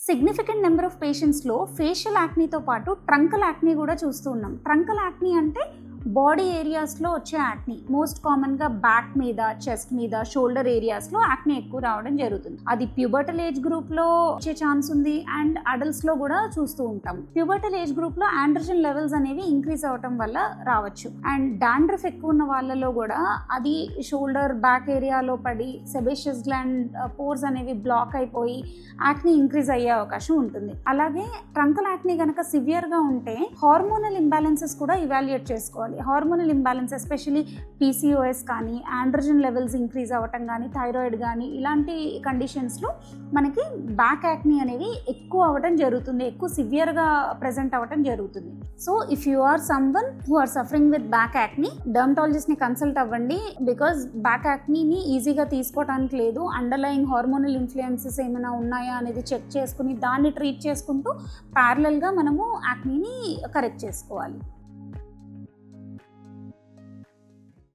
Significant number of పేషెంట్స్లో facial యాక్నీతో పాటు ట్రంకల్ acne కూడా చూస్తూ ఉన్నాం. ట్రంకల్ యాక్నీ అంటే బాడీ ఏరియాస్లో వచ్చే యాక్నీ. మోస్ట్ కామన్గా బ్యాక్ మీద, చెస్ట్ మీద, షోల్డర్ ఏరియాస్లో యాక్నీ ఎక్కువ రావడం జరుగుతుంది. అది ప్యూబర్టల్ ఏజ్ గ్రూప్లో వచ్చే ఛాన్స్ ఉంది అండ్ అడల్ట్స్లో కూడా చూస్తూ ఉంటాం. ప్యూబర్టల్ ఏజ్ గ్రూప్లో ఆండ్రోజన్ లెవెల్స్ అనేవి ఇంక్రీజ్ అవ్వటం వల్ల రావచ్చు. అండ్ డాండ్రఫ్ ఎక్కువ ఉన్న వాళ్ళలో కూడా అది షోల్డర్ బ్యాక్ ఏరియాలో పడి సెబేషియస్ గ్లాండ్ పోర్స్ అనేవి బ్లాక్ అయిపోయి యాక్నీ ఇంక్రీజ్ అయ్యే అవకాశం ఉంటుంది. అలాగే ట్రంకల్ యాక్నీ కనుక సివియర్గా ఉంటే హార్మోనల్ ఇంబ్యాలెన్సెస్ కూడా ఇవాల్యుయేట్ చేసుకోవాలి. హార్మోనల్ ఇంబ్యాలెన్స్ ఎస్పెషలీ పీసీఓఎస్ కానీ, ఆండ్రోజన్ లెవెల్స్ ఇంక్రీజ్ అవ్వటం కానీ, థైరాయిడ్ కానీ ఇలాంటి కండిషన్స్లో మనకి బ్యాక్ యాక్నీ అనేవి ఎక్కువ అవ్వటం జరుగుతుంది, ఎక్కువ సివియర్గా ప్రెజెంట్ అవ్వటం జరుగుతుంది. So if you are someone who are suffering with back acne, డర్మటాలజిస్ట్ని కన్సల్ట్ అవ్వండి. బికాజ్ బ్యాక్ యాక్నీని ఈజీగా తీసుకోవడానికి లేదు. అండర్లయింగ్ హార్మోనల్ ఇన్ఫ్లుయెన్సెస్ ఏమైనా ఉన్నాయా అనేది చెక్ చేసుకుని దాన్ని ట్రీట్ చేసుకుంటూ ప్యారలల్గా మనము యాక్నీని కరెక్ట్ చేసుకోవాలి.